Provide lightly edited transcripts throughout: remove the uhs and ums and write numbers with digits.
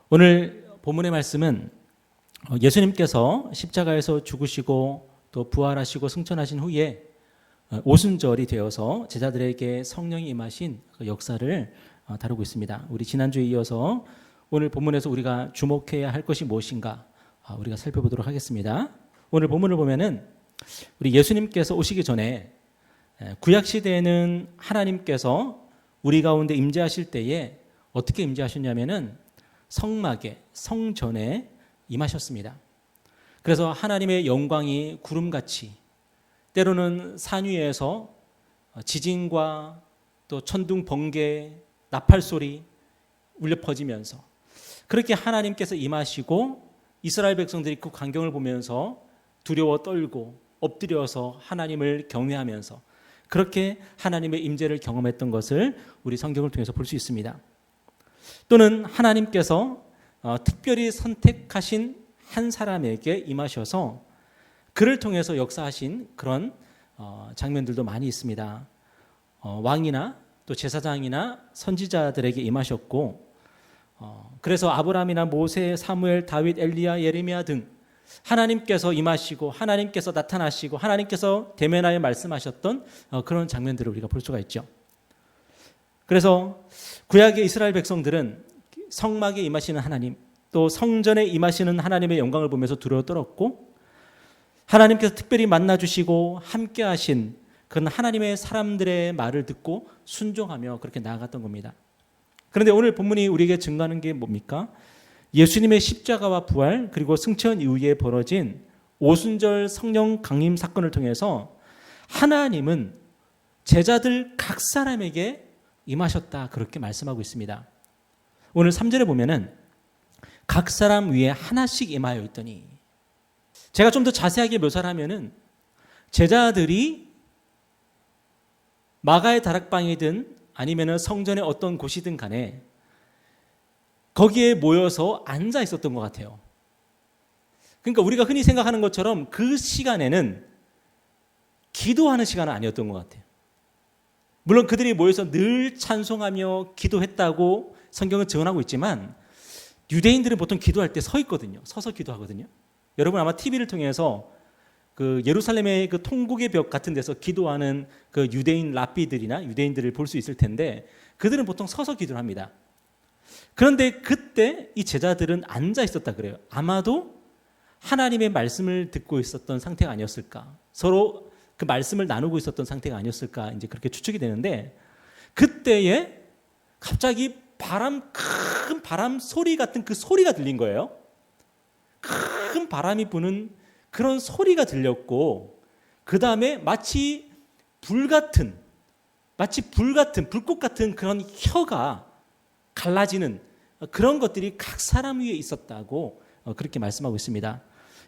오늘 본문의 말씀은 예수님께서 십자가에서 죽으시고 또 부활하시고 승천하신 후에 오순절이 되어서 제자들에게 성령이 임하신 그 역사를 다루고 있습니다. 우리 지난주에 이어서 오늘 본문에서 우리가 주목해야 할 것이 무엇인가 우리가 살펴보도록 하겠습니다. 오늘 본문을 보면은 우리 예수님께서 오시기 전에 구약 시대에는 하나님께서 우리 가운데 임재하실 때에 어떻게 임재하셨냐면은 성막에 성전에 임하셨습니다. 그래서 하나님의 영광이 구름같이 때로는 산 위에서 지진과 또 천둥 번개 나팔 소리 울려 퍼지면서 그렇게 하나님께서 임하시고 이스라엘 백성들이 그 광경을 보면서 두려워 떨고 엎드려서 하나님을 경외하면서 그렇게 하나님의 임재를 경험했던 것을 우리 성경을 통해서 볼 수 있습니다. 또는 하나님께서 특별히 선택하신 한 사람에게 임하셔서 그를 통해서 역사하신 그런 장면들도 많이 있습니다. 왕이나 또 제사장이나 선지자들에게 임하셨고 그래서 아브라함이나 모세, 사무엘, 다윗, 엘리야, 예레미야 등 하나님께서 임하시고 하나님께서 나타나시고 하나님께서 대면하여 말씀하셨던 그런 장면들을 우리가 볼 수가 있죠. 그래서 구약의 이스라엘 백성들은 성막에 임하시는 하나님 또 성전에 임하시는 하나님의 영광을 보면서 두려워 떨었고 하나님께서 특별히 만나주시고 함께 하신 그런 하나님의 사람들의 말을 듣고 순종하며 그렇게 나아갔던 겁니다. 그런데 오늘 본문이 우리에게 증거하는 게 뭡니까? 예수님의 십자가와 부활 그리고 승천 이후에 벌어진 오순절 성령 강림 사건을 통해서 하나님은 제자들 각 사람에게 임하셨다 그렇게 말씀하고 있습니다. 오늘 3절에 보면은 각 사람 위에 하나씩 임하여 있더니 제가 좀 더 자세하게 묘사를 하면은 제자들이 마가의 다락방이든 아니면은 성전의 어떤 곳이든 간에 거기에 모여서 앉아 있었던 것 같아요. 그러니까 우리가 흔히 생각하는 것처럼 그 시간에는 기도하는 시간은 아니었던 것 같아요. 물론 그들이 모여서 늘 찬송하며 기도했다고 성경은 증언하고 있지만 유대인들은 보통 기도할 때 서 있거든요. 서서 기도하거든요. 여러분 아마 TV를 통해서 그 예루살렘의 그 통곡의 벽 같은 데서 기도하는 그 유대인 랍비들이나 유대인들을 볼 수 있을 텐데 그들은 보통 서서 기도를 합니다. 그런데 그때 이 제자들은 앉아 있었다 그래요. 아마도 하나님의 말씀을 듣고 있었던 상태가 아니었을까. 서로 그 말씀을 나누고 있었던 상태가 아니었을까. 이제 그렇게 추측이 되는데 그때에 갑자기 큰 바람 소리 같은 그 소리가 들린 거예요. 큰 바람이 부는 그런 소리가 들렸고 그 다음에 마치 불꽃 같은 그런 혀가 갈라지는 그런 것들이 각 사람 위에 있었다고 그렇게 말씀하고 있습니다.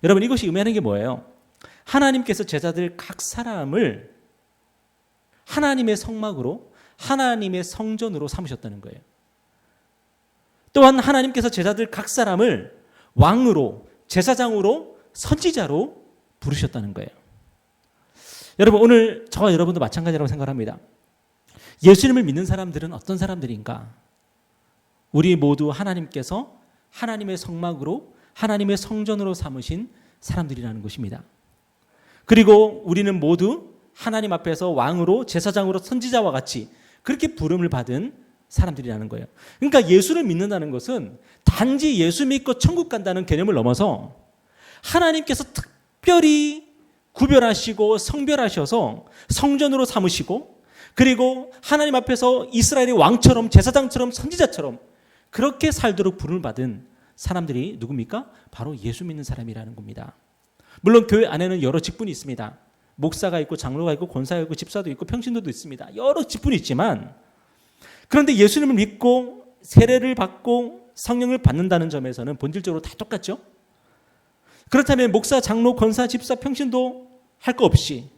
여러분 이것이 의미하는 게 뭐예요? 하나님께서 제자들 각 사람을 하나님의 성막으로 하나님의 성전으로 삼으셨다는 거예요. 또한 하나님께서 제자들 각 사람을 왕으로 제사장으로 선지자로 부르셨다는 거예요. 여러분 오늘 저와 여러분도 마찬가지라고 생각합니다. 예수님을 믿는 사람들은 어떤 사람들인가? 우리 모두 하나님께서 하나님의 성막으로 하나님의 성전으로 삼으신 사람들이라는 것입니다. 그리고 우리는 모두 하나님 앞에서 왕으로 제사장으로 선지자와 같이 그렇게 부름을 받은 사람들이라는 거예요. 그러니까 예수를 믿는다는 것은 단지 예수 믿고 천국 간다는 개념을 넘어서 하나님께서 특별히 구별하시고 성별하셔서 성전으로 삼으시고 그리고 하나님 앞에서 이스라엘의 왕처럼 제사장처럼 선지자처럼 그렇게 살도록 부름을 받은 사람들이 누굽니까? 바로 예수 믿는 사람이라는 겁니다. 물론 교회 안에는 여러 직분이 있습니다. 목사가 있고 장로가 있고 권사가 있고 집사도 있고 평신도도 있습니다. 여러 직분이 있지만 그런데 예수님을 믿고 세례를 받고 성령을 받는다는 점에서는 본질적으로 다 똑같죠? 그렇다면 목사, 장로, 권사, 집사, 평신도 할 거 없이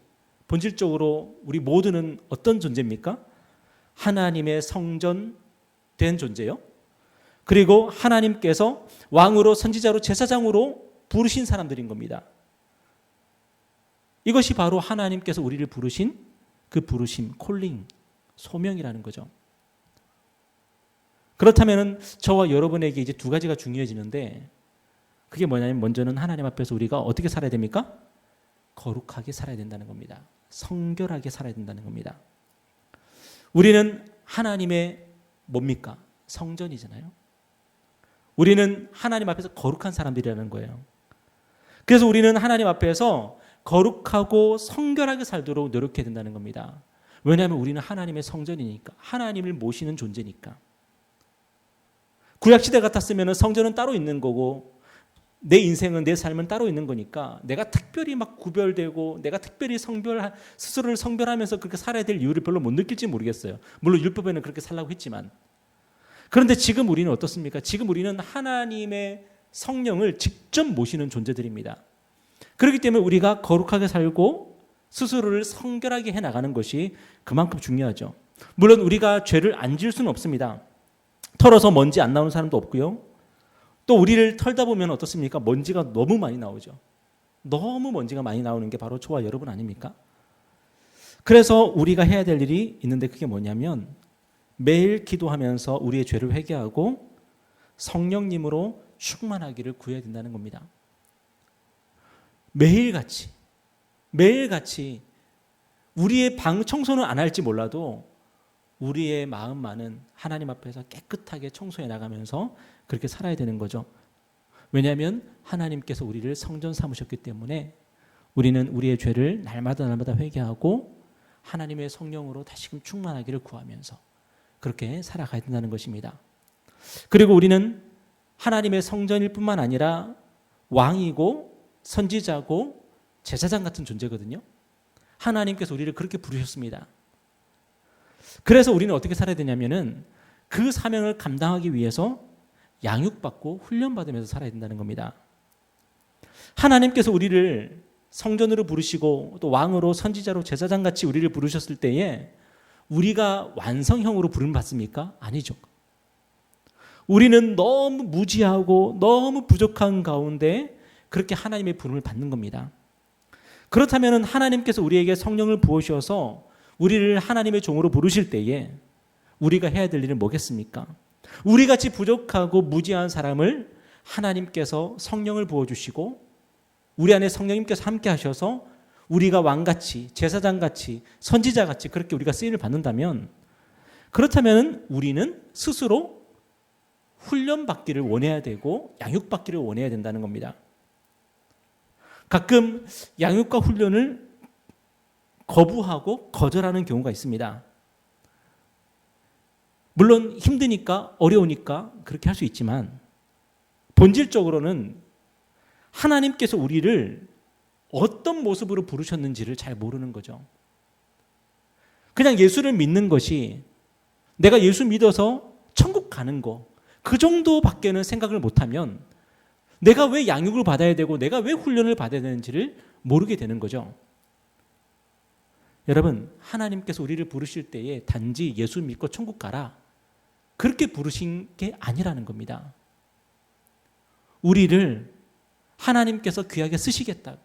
본질적으로 우리 모두는 어떤 존재입니까? 하나님의 성전 된 존재요. 그리고 하나님께서 왕으로 선지자로 제사장으로 부르신 사람들인 겁니다. 이것이 바로 하나님께서 우리를 부르신 그 부르심, 콜링, 소명이라는 거죠. 그렇다면 저와 여러분에게 이제 두 가지가 중요해지는데, 그게 뭐냐면 먼저는 하나님 앞에서 우리가 어떻게 살아야 됩니까? 거룩하게 살아야 된다는 겁니다. 성결하게 살아야 된다는 겁니다. 우리는 하나님의 뭡니까? 성전이잖아요. 우리는 하나님 앞에서 거룩한 사람들이라는 거예요. 그래서 우리는 하나님 앞에서 거룩하고 성결하게 살도록 노력해야 된다는 겁니다. 왜냐하면 우리는 하나님의 성전이니까, 하나님을 모시는 존재니까. 구약시대 같았으면 성전은 따로 있는 거고 내 인생은, 내 삶은 따로 있는 거니까 내가 특별히 막 구별되고 내가 특별히 스스로를 성별하면서 그렇게 살아야 될 이유를 별로 못 느낄지 모르겠어요. 물론 율법에는 그렇게 살라고 했지만. 그런데 지금 우리는 어떻습니까? 지금 우리는 하나님의 성령을 직접 모시는 존재들입니다. 그렇기 때문에 우리가 거룩하게 살고 스스로를 성결하게 해나가는 것이 그만큼 중요하죠. 물론 우리가 죄를 안 지을 수는 없습니다. 털어서 먼지 안 나오는 사람도 없고요. 또 우리를 털다 보면 어떻습니까? 먼지가 너무 많이 나오죠. 너무 먼지가 많이 나오는 게 바로 저와 여러분 아닙니까? 그래서 우리가 해야 될 일이 있는데 그게 뭐냐면 매일 기도하면서 우리의 죄를 회개하고 성령님으로 충만하기를 구해야 된다는 겁니다. 매일같이 우리의 방 청소는 안 할지 몰라도 우리의 마음만은 하나님 앞에서 깨끗하게 청소해 나가면서 그렇게 살아야 되는 거죠. 왜냐하면 하나님께서 우리를 성전 삼으셨기 때문에 우리는 우리의 죄를 날마다 회개하고 하나님의 성령으로 다시금 충만하기를 구하면서 그렇게 살아가야 된다는 것입니다. 그리고 우리는 하나님의 성전일 뿐만 아니라 왕이고 선지자고 제사장 같은 존재거든요. 하나님께서 우리를 그렇게 부르셨습니다. 그래서 우리는 어떻게 살아야 되냐면은 그 사명을 감당하기 위해서 양육받고 훈련받으면서 살아야 된다는 겁니다. 하나님께서 우리를 성전으로 부르시고 또 왕으로 선지자로 제사장같이 우리를 부르셨을 때에 우리가 완성형으로 부름 받습니까? 아니죠. 우리는 너무 무지하고 너무 부족한 가운데 그렇게 하나님의 부름을 받는 겁니다. 그렇다면 하나님께서 우리에게 성령을 부으셔서 우리를 하나님의 종으로 부르실 때에 우리가 해야 될 일은 뭐겠습니까? 우리같이 부족하고 무지한 사람을 하나님께서 성령을 부어주시고 우리 안에 성령님께서 함께 하셔서 우리가 왕같이 제사장같이 선지자같이 그렇게 우리가 쓰임을 받는다면 그렇다면 우리는 스스로 훈련받기를 원해야 되고 양육받기를 원해야 된다는 겁니다. 가끔 양육과 훈련을 거부하고 거절하는 경우가 있습니다. 물론 힘드니까 어려우니까 그렇게 할 수 있지만 본질적으로는 하나님께서 우리를 어떤 모습으로 부르셨는지를 잘 모르는 거죠. 그냥 예수를 믿는 것이 내가 예수 믿어서 천국 가는 거 그 정도밖에는 생각을 못하면 내가 왜 양육을 받아야 되고 내가 왜 훈련을 받아야 되는지를 모르게 되는 거죠. 여러분, 하나님께서 우리를 부르실 때에 단지 예수 믿고 천국 가라 그렇게 부르신 게 아니라는 겁니다. 우리를 하나님께서 귀하게 쓰시겠다고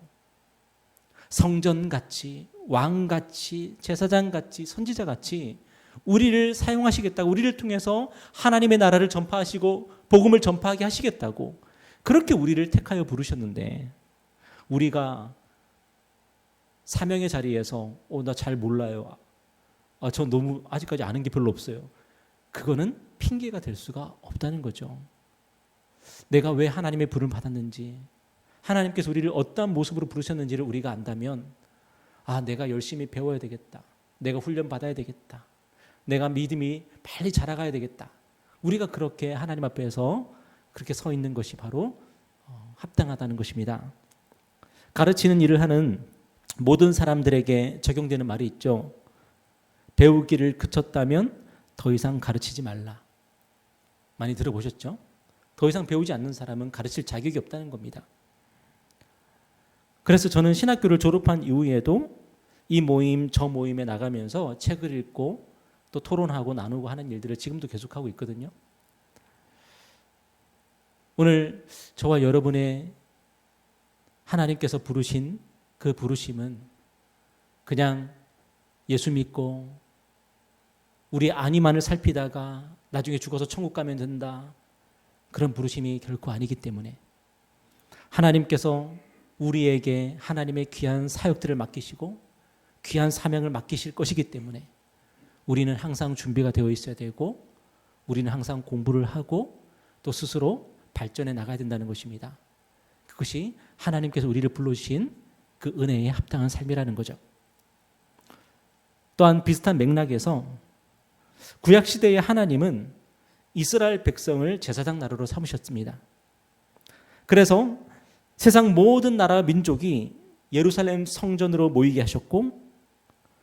성전같이 왕같이 제사장같이 선지자같이 우리를 사용하시겠다고 우리를 통해서 하나님의 나라를 전파하시고 복음을 전파하게 하시겠다고 그렇게 우리를 택하여 부르셨는데 우리가 사명의 자리에서 나 잘 몰라요. 저 너무 아직까지 아는 게 별로 없어요. 그거는 핑계가 될 수가 없다는 거죠. 내가 왜 하나님의 부름을 받았는지 하나님께서 우리를 어떠한 모습으로 부르셨는지를 우리가 안다면 내가 열심히 배워야 되겠다. 내가 훈련 받아야 되겠다. 내가 믿음이 빨리 자라가야 되겠다. 우리가 그렇게 하나님 앞에서 그렇게 서 있는 것이 바로 합당하다는 것입니다. 가르치는 일을 하는 모든 사람들에게 적용되는 말이 있죠. 배우기를 그쳤다면 더 이상 가르치지 말라. 많이 들어보셨죠? 더 이상 배우지 않는 사람은 가르칠 자격이 없다는 겁니다. 그래서 저는 신학교를 졸업한 이후에도 이 모임 저 모임에 나가면서 책을 읽고 또 토론하고 나누고 하는 일들을 지금도 계속하고 있거든요. 오늘 저와 여러분의 하나님께서 부르신 그 부르심은 그냥 예수 믿고 우리 안위만을 살피다가 나중에 죽어서 천국 가면 된다, 그런 부르심이 결코 아니기 때문에 하나님께서 우리에게 하나님의 귀한 사역들을 맡기시고 귀한 사명을 맡기실 것이기 때문에 우리는 항상 준비가 되어 있어야 되고, 우리는 항상 공부를 하고 또 스스로 발전해 나가야 된다는 것입니다. 그것이 하나님께서 우리를 불러주신 그 은혜에 합당한 삶이라는 거죠. 또한 비슷한 맥락에서 구약시대의 하나님은 이스라엘 백성을 제사장 나라로 삼으셨습니다. 그래서 세상 모든 나라 민족이 예루살렘 성전으로 모이게 하셨고,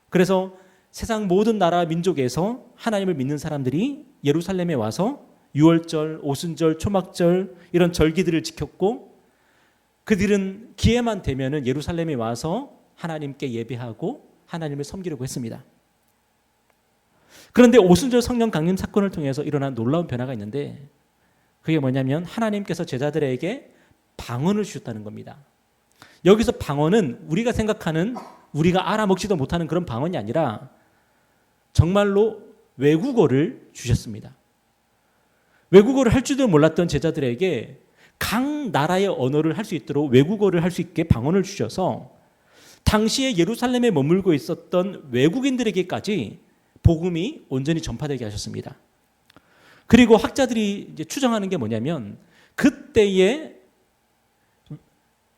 그래서 세상 모든 나라 민족에서 하나님을 믿는 사람들이 예루살렘에 와서 유월절, 오순절, 초막절 이런 절기들을 지켰고, 그들은 기회만 되면은 예루살렘에 와서 하나님께 예배하고 하나님을 섬기려고 했습니다. 그런데 오순절 성령 강림 사건을 통해서 일어난 놀라운 변화가 있는데, 그게 뭐냐면 하나님께서 제자들에게 방언을 주셨다는 겁니다. 여기서 방언은 우리가 생각하는, 우리가 알아먹지도 못하는 그런 방언이 아니라 정말로 외국어를 주셨습니다. 외국어를 할 줄도 몰랐던 제자들에게 각 나라의 언어를 할 수 있도록 외국어를 할 수 있게 방언을 주셔서 당시에 예루살렘에 머물고 있었던 외국인들에게까지 복음이 온전히 전파되게 하셨습니다. 그리고 학자들이 이제 추정하는 게 뭐냐면, 그때의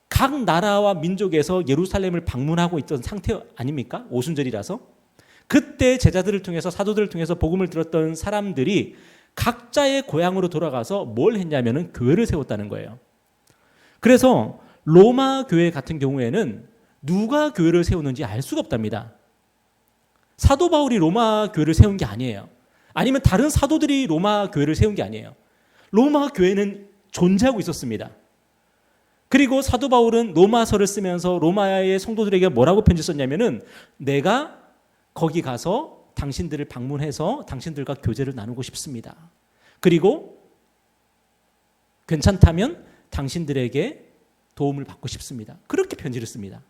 각 나라와 민족에서 예루살렘을 방문하고 있던 상태 아닙니까? 오순절이라서. 그때 제자들을 통해서, 사도들을 통해서 복음을 들었던 사람들이 각자의 고향으로 돌아가서 뭘 했냐면은 교회를 세웠다는 거예요. 그래서 로마 교회 같은 경우에는 누가 교회를 세우는지 알 수가 없답니다. 사도 바울이 로마 교회를 세운 게 아니에요. 아니면 다른 사도들이 로마 교회를 세운 게 아니에요. 로마 교회는 존재하고 있었습니다. 그리고 사도 바울은 로마서를 쓰면서 로마의 성도들에게 뭐라고 편지 썼냐면은, 내가 거기 가서 당신들을 방문해서 당신들과 교제를 나누고 싶습니다. 그리고 괜찮다면 당신들에게 도움을 받고 싶습니다. 그렇게 편지를 씁니다.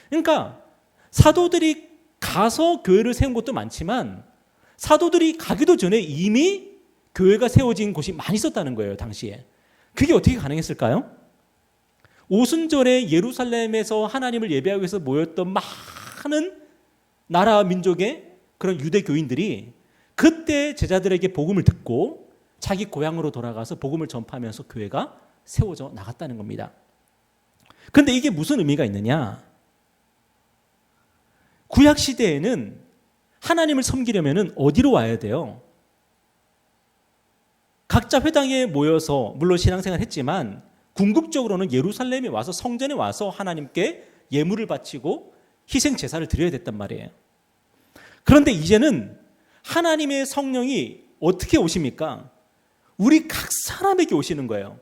그러니까 사도들이 가서 교회를 세운 곳도 많지만 사도들이 가기도 전에 이미 교회가 세워진 곳이 많이 있었다는 거예요, 당시에. 그게 어떻게 가능했을까요? 오순절에 예루살렘에서 하나님을 예배하기 위해서 모였던 많은 나라 민족의 그런 유대 교인들이 그때 제자들에게 복음을 듣고 자기 고향으로 돌아가서 복음을 전파하면서 교회가 세워져 나갔다는 겁니다. 그런데 이게 무슨 의미가 있느냐? 구약 시대에는 하나님을 섬기려면 어디로 와야 돼요? 각자 회당에 모여서 물론 신앙생활 했지만 궁극적으로는 예루살렘에 와서, 성전에 와서 하나님께 예물을 바치고 희생 제사를 드려야 됐단 말이에요. 그런데 이제는 하나님의 성령이 어떻게 오십니까? 우리 각 사람에게 오시는 거예요.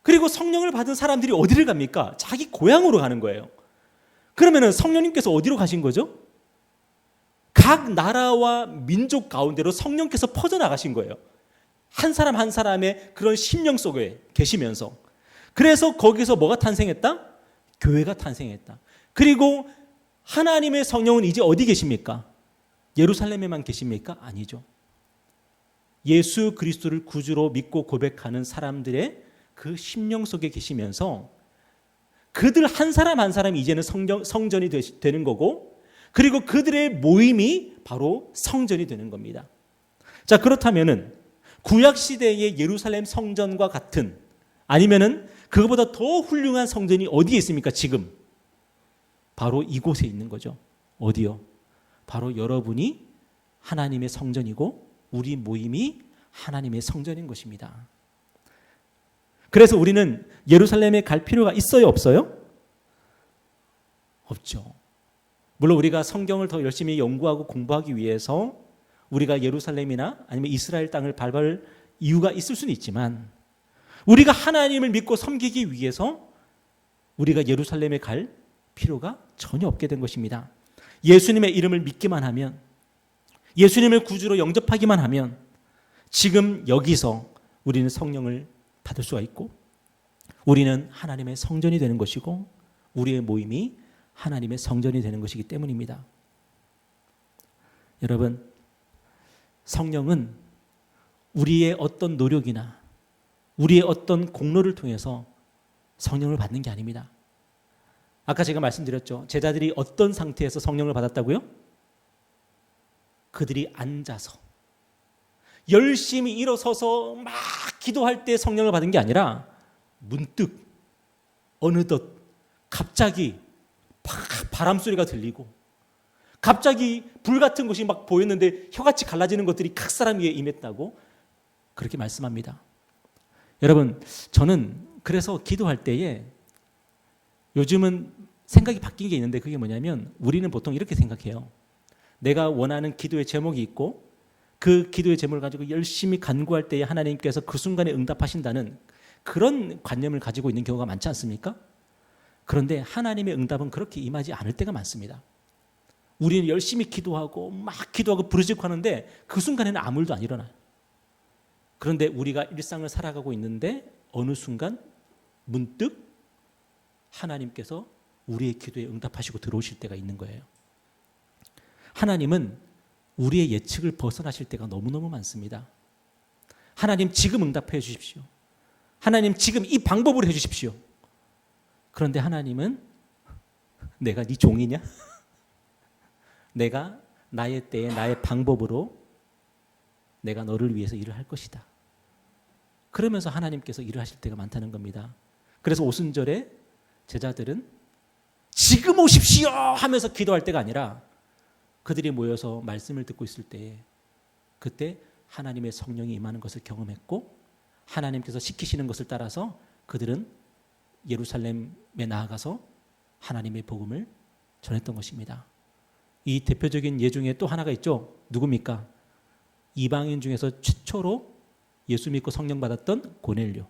그리고 성령을 받은 사람들이 어디를 갑니까? 자기 고향으로 가는 거예요. 그러면 성령님께서 어디로 가신 거죠? 각 나라와 민족 가운데로 성령께서 퍼져나가신 거예요. 한 사람 한 사람의 그런 심령 속에 계시면서. 그래서 거기서 뭐가 탄생했다? 교회가 탄생했다. 그리고 하나님의 성령은 이제 어디 계십니까? 예루살렘에만 계십니까? 아니죠. 예수 그리스도를 구주로 믿고 고백하는 사람들의 그 심령 속에 계시면서 그들 한 사람 한 사람이 이제는 성전이 되는 거고, 그리고 그들의 모임이 바로 성전이 되는 겁니다. 자, 그렇다면은 구약 시대의 예루살렘 성전과 같은, 아니면은 그거보다 더 훌륭한 성전이 어디에 있습니까? 지금 바로 이곳에 있는 거죠. 어디요? 바로 여러분이 하나님의 성전이고 우리 모임이 하나님의 성전인 것입니다. 그래서 우리는 예루살렘에 갈 필요가 있어요, 없어요? 없죠. 물론 우리가 성경을 더 열심히 연구하고 공부하기 위해서 우리가 예루살렘이나 아니면 이스라엘 땅을 밟을 이유가 있을 수는 있지만, 우리가 하나님을 믿고 섬기기 위해서 우리가 예루살렘에 갈 필요가 전혀 없게 된 것입니다. 예수님의 이름을 믿기만 하면, 예수님을 구주로 영접하기만 하면 지금 여기서 우리는 성령을 받을 수가 있고, 우리는 하나님의 성전이 되는 것이고, 우리의 모임이 하나님의 성전이 되는 것이기 때문입니다. 여러분, 성령은 우리의 어떤 노력이나 우리의 어떤 공로를 통해서 성령을 받는 게 아닙니다. 아까 제가 말씀드렸죠. 제자들이 어떤 상태에서 성령을 받았다고요? 그들이 앉아서 열심히 일어서서 막 기도할 때 성령을 받은 게 아니라 문득 어느덧 갑자기 바람 소리가 들리고 갑자기 불 같은 것이 막 보였는데 혀같이 갈라지는 것들이 각 사람 위에 임했다고 그렇게 말씀합니다. 여러분, 저는 그래서 기도할 때에 요즘은 생각이 바뀐 게 있는데 그게 뭐냐면 우리는 보통 이렇게 생각해요. 내가 원하는 기도의 제목이 있고 그 기도의 제목을 가지고 열심히 간구할 때에 하나님께서 그 순간에 응답하신다는 그런 관념을 가지고 있는 경우가 많지 않습니까? 그런데 하나님의 응답은 그렇게 임하지 않을 때가 많습니다. 우리는 열심히 기도하고 막 기도하고 부르짖고 하는데 그 순간에는 아무 일도 안 일어나요. 그런데 우리가 일상을 살아가고 있는데 어느 순간 문득 하나님께서 우리의 기도에 응답하시고 들어오실 때가 있는 거예요. 하나님은 우리의 예측을 벗어나실 때가 너무너무 많습니다. 하나님 지금 응답해 주십시오. 하나님 지금 이 방법으로 해 주십시오. 그런데 하나님은 내가 네 종이냐? 내가 나의 때에 나의 방법으로 내가 너를 위해서 일을 할 것이다. 그러면서 하나님께서 일을 하실 때가 많다는 겁니다. 그래서 오순절에 제자들은 지금 오십시오 하면서 기도할 때가 아니라 그들이 모여서 말씀을 듣고 있을 때 그때 하나님의 성령이 임하는 것을 경험했고 하나님께서 시키시는 것을 따라서 그들은 예루살렘에 나아가서 하나님의 복음을 전했던 것입니다. 이 대표적인 예 중에 또 하나가 있죠. 누굽니까? 이방인 중에서 최초로 예수 믿고 성령 받았던 고넬료.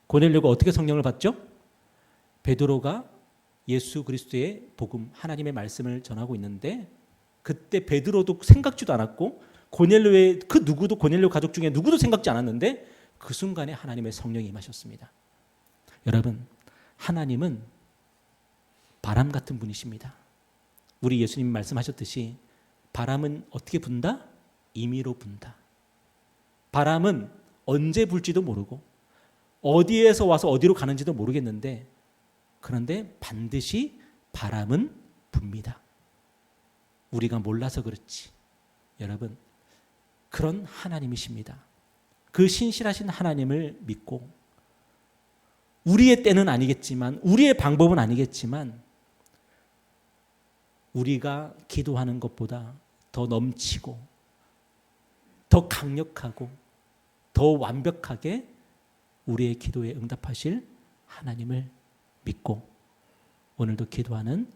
고넬료가 어떻게 성령을 받죠? 베드로가 예수 그리스도의 복음, 하나님의 말씀을 전하고 있는데 그때 베드로도 생각지도 않았고 고넬료의 그 누구도 고넬료 가족 중에 누구도 생각지 않았는데 그 순간에 하나님의 성령이 임하셨습니다. 여러분, 하나님은 바람 같은 분이십니다. 우리 예수님 말씀하셨듯이 바람은 어떻게 분다? 임의로 분다. 바람은 언제 불지도 모르고 어디에서 와서 어디로 가는지도 모르겠는데 그런데 반드시 바람은 붑니다. 우리가 몰라서 그렇지. 여러분, 그런 하나님이십니다. 그 신실하신 하나님을 믿고 우리의 때는 아니겠지만 우리의 방법은 아니겠지만 우리가 기도하는 것보다 더 넘치고 더 강력하고 더 완벽하게 우리의 기도에 응답하실 하나님을 믿고 오늘도 기도하는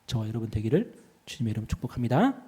저와 여러분 되기를 주님의 이름으로 축복합니다.